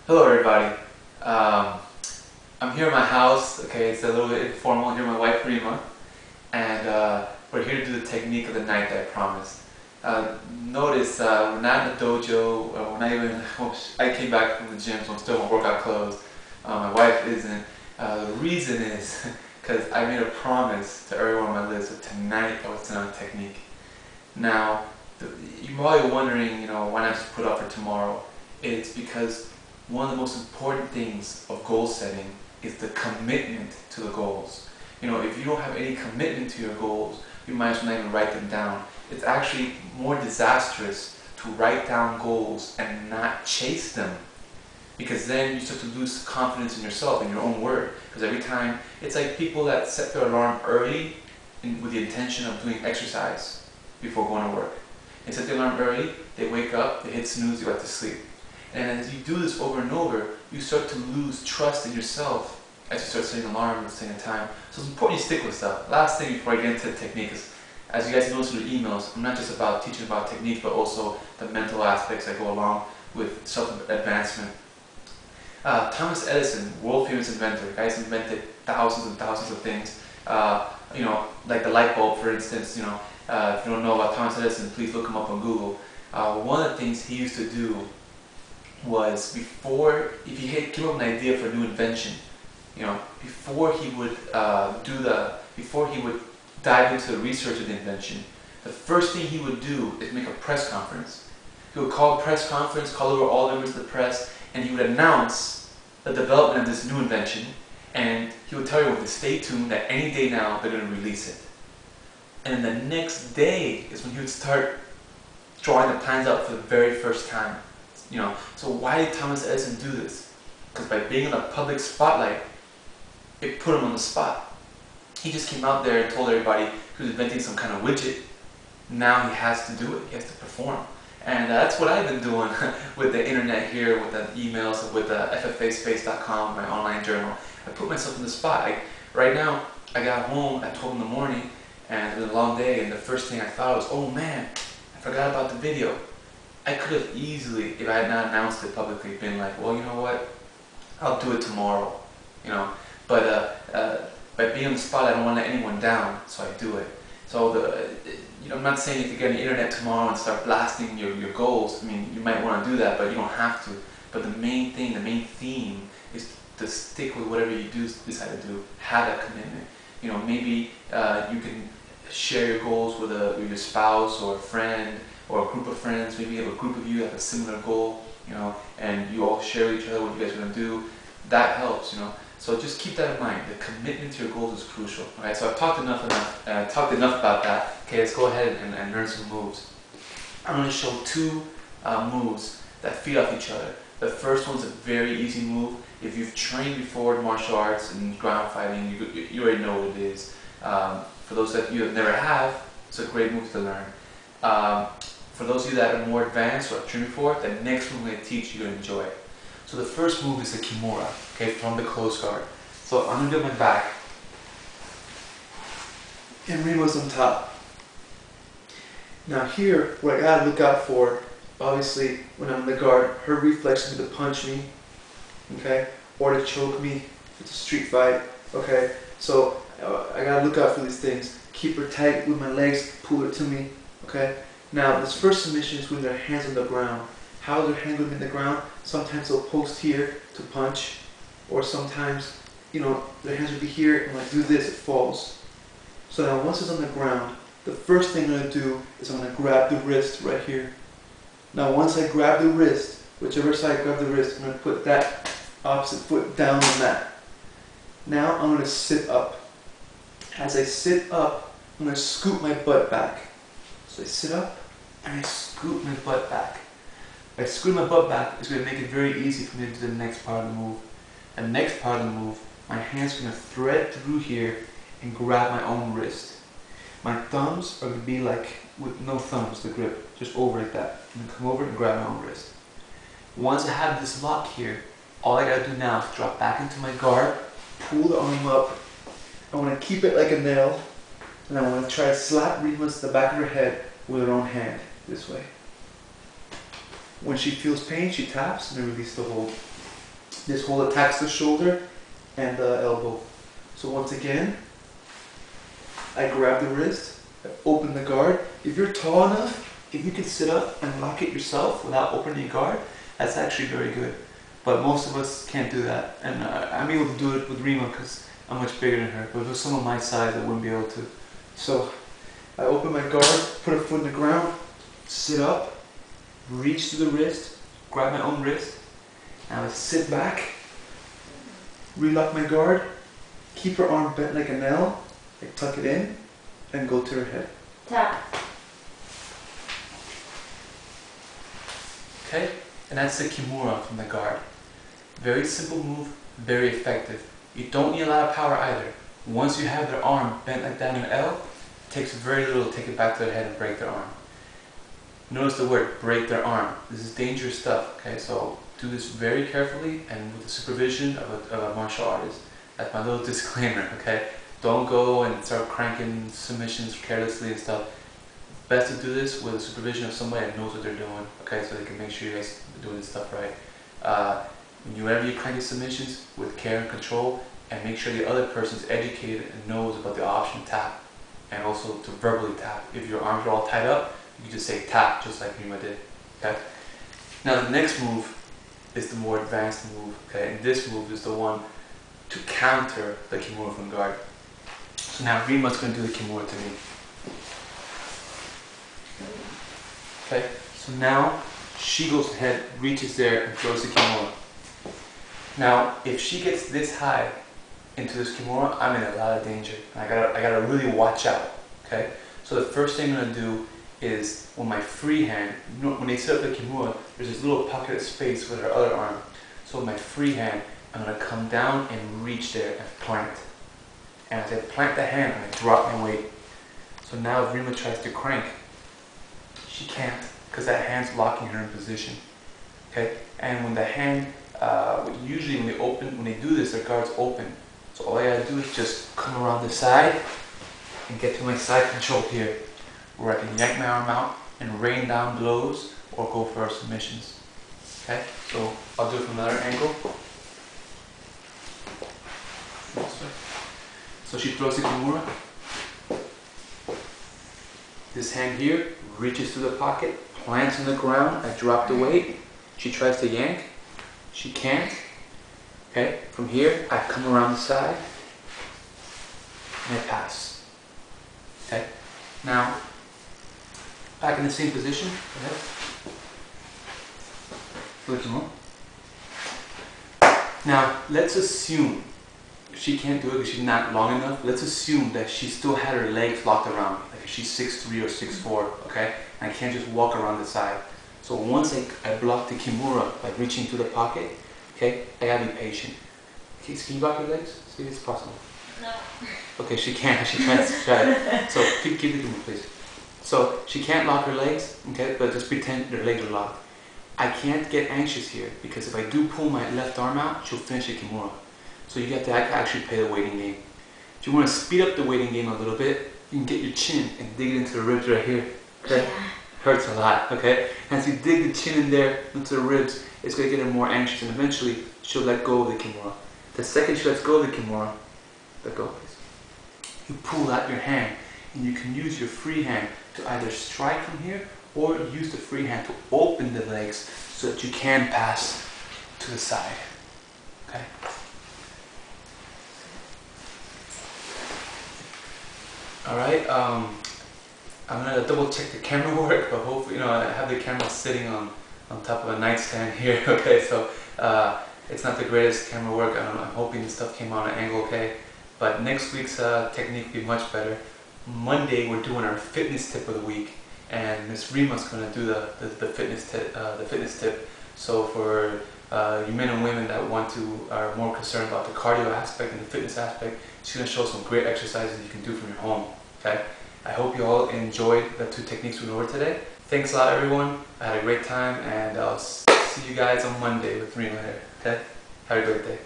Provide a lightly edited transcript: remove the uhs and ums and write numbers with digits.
Hello everybody. Um, I'm here at my house. Okay, it's a little bit informal. Here with my wife Rima, and we're here to do the technique of the night that I promised. Notice we're not in the dojo. We're not even. I came back from the gym, so I'm still in my workout clothes. My wife isn't. The reason is because I made a promise to everyone on my list that tonight I was doing a technique. Now, you're probably wondering, why not just put it up for tomorrow? It's because one of the most important things of goal setting is the commitment to the goals. If you don't have any commitment to your goals, you might as well not even write them down. It's actually more disastrous to write down goals and not chase them, because then you start to lose confidence in yourself, in your own word. Because every time, it's like people that set their alarm early with the intention of doing exercise before going to work. They set their alarm early, they wake up, they hit snooze, they go back to sleep. And as you do this over and over, you start to lose trust in yourself as you start setting alarms and setting a time. So it's important you stick with stuff. Last thing before I get into the technique is, as you guys notice in your emails, I'm not just about teaching about technique, but also the mental aspects that go along with self-advancement. Thomas Edison, world famous inventor, guy's invented thousands and thousands of things. Like the light bulb, for instance. If you don't know about Thomas Edison, please look him up on Google. One of the things he used to do was, if he came up with an idea for a new invention, before he would dive into the research of the invention, the first thing he would do is make a press conference. He would call a press conference, call over all members of the press, and he would announce the development of this new invention, and he would tell everyone to stay tuned, that any day now they're going to release it. And then the next day is when he would start drawing the plans out for the very first time. So why did Thomas Edison do this? Because by being in the public spotlight, it put him on the spot. He just came out there and told everybody he was inventing some kind of widget. Now he has to do it. He has to perform. And that's what I've been doing with the internet here, with the emails, with the FFAspace.com, my online journal. I put myself in the spot. Right now, I got home at 12 in the morning, and it was a long day, and the first thing I thought was, oh man, I forgot about the video. I could have easily, if I had not announced it publicly, been like, well, you know what, I'll do it tomorrow, But by being on the spot, I don't want to let anyone down, so I do it. So I'm not saying you have to get on the internet tomorrow and start blasting your goals. I mean, you might want to do that, but you don't have to. But the main thing, the main theme is to stick with whatever you do decide to do. Have that commitment. Maybe you can share your goals with your spouse or a friend or a group of friends. Maybe you have a group of you that have a similar goal, and you all share with each other what you guys are going to do. That helps, So just keep that in mind. The commitment to your goals is crucial. Okay, so I've talked enough about that. Okay, let's go ahead and learn some moves. I'm going to show two moves that feed off each other. The first one's a very easy move. If you've trained before in martial arts and ground fighting, you already know what it is. For those that you have never have, it's a great move to learn. For those of you that are more advanced or have trained before, the next move I'm going to teach you're going to enjoy. So the first move is the Kimura, okay, from the close guard. So I'm going to do my back, and Rima's on top. Now here, what I got to look out for, obviously, when I'm in the guard, her reflex is to punch me, okay, or to choke me. It's a street fight, okay. So I got to look out for these things. Keep her tight with my legs, pull her to me, okay. Now this first submission is when their hands on the ground. How their hands going to be in the ground? Sometimes they'll post here to punch, or sometimes, their hands will be here, and when I do this, it falls. So now once it's on the ground, the first thing I'm going to do is I'm going to grab the wrist right here. Now once I grab the wrist, whichever side I grab the wrist, I'm going to put that opposite foot down on the mat. Now I'm going to sit up. As I sit up, I'm going to scoop my butt back. So I sit up, and I scoop my butt back. By scooting my butt back, it's going to make it very easy for me to do the next part of the move. The next part of the move, my hand's going to thread through here and grab my own wrist. My thumbs are going to be like, with no thumbs, the grip, just over like that. I'm going to come over and grab my own wrist. Once I have this lock here, all I got to do now is drop back into my guard, pull the arm up. I want to keep it like a nail, and I want to try to slap Rima to the back of her head with her own hand, this way. When she feels pain, she taps and then release the hold. This hold attacks the shoulder and the elbow. So once again, I grab the wrist, I open the guard. If you're tall enough, if you can sit up and lock it yourself without opening your guard, that's actually very good. But most of us can't do that. And I'm able to do it with Rima because I'm much bigger than her. But with someone my size, I wouldn't be able to. So I open my guard, put a foot in the ground, sit up, reach to the wrist, grab my own wrist. Now I sit back, relock my guard, keep her arm bent like an L, like tuck it in, and go to her head. Tap. Okay, and that's the Kimura from the guard. Very simple move, very effective. You don't need a lot of power either. Once you have their arm bent like that in an L, it takes very little to take it back to their head and break their arm. Notice the word, break their arm. This is dangerous stuff, okay? So do this very carefully and with the supervision of a martial artist. That's my little disclaimer, okay? Don't go and start cranking submissions carelessly and stuff. Best to do this with the supervision of somebody that knows what they're doing, okay? So they can make sure you guys are doing this stuff right. Whenever you're cranking submissions, with care and control, and make sure the other person's educated and knows about the option tap, and also to verbally tap. If your arms are all tied up, you can just say tap, just like Rima did, okay? Now the next move is the more advanced move, okay? And this move is the one to counter the Kimura from guard. So now Rima's going to do the Kimura to me. Okay, so now she goes ahead, reaches there, and throws the Kimura. Now, if she gets this high into this Kimura, I'm in a lot of danger. I gotta really watch out, okay? So the first thing I'm gonna do is, with my free hand, you know, when they set up the Kimura, there's this little pocket of space with her other arm. So with my free hand, I'm gonna come down and reach there and plant. And as I plant the hand, I'm gonna drop my weight. So now if Rima tries to crank, she can't, because that hand's locking her in position. Okay? And when the hand, usually when they do this, their guard's open. So all I gotta do is just come around the side and get to my side control here, where I can yank my arm out and rain down blows or go for our submissions. Okay? So I'll do it from another angle. So she throws the Kimura. This hand here reaches to the pocket, plants in the ground. I drop the weight. She tries to yank. She can't. Okay, from here I come around the side and I pass. Okay, now back in the same position. Go ahead. Flip some more. Now let's assume she can't do it because she's not long enough. Let's assume that she still had her legs locked around me, like if she's 6'3" or 6'4", okay? And I can't just walk around the side. So once I block the Kimura by reaching to the pocket, okay, I gotta be patient. Okay, so can you block your legs? See if it's possible. No. Okay, she can't. She tries to try it. So keep the Kimura, please. So she can't lock her legs, okay, but just pretend her legs are locked. I can't get anxious here because if I do pull my left arm out, she'll finish the Kimura. So you have to actually play the waiting game. If you want to speed up the waiting game a little bit, you can get your chin and dig it into the ribs right here. Okay? Yeah. Hurts a lot, okay? And as you dig the chin in there into the ribs, it's going to get her more anxious and eventually she'll let go of the Kimura. The second she lets go of the Kimura, let go please. You pull out your hand and you can use your free hand to either strike from here or use the free hand to open the legs so that you can pass to the side. Okay? Alright, I'm gonna double check the camera work, but hopefully, I have the camera sitting on top of a nightstand here, okay, so it's not the greatest camera work. I'm hoping the stuff came out at an angle okay, but next week's technique will be much better. Monday we're doing our fitness tip of the week, and Miss Rima's gonna do the fitness tip. So for you men and women that are more concerned about the cardio aspect and the fitness aspect, she's gonna show some great exercises you can do from your home. Okay, I hope you all enjoyed the 2 techniques we went over today. Thanks a lot, everyone. I had a great time, and I'll see you guys on Monday with Rima here. Okay, have a great day.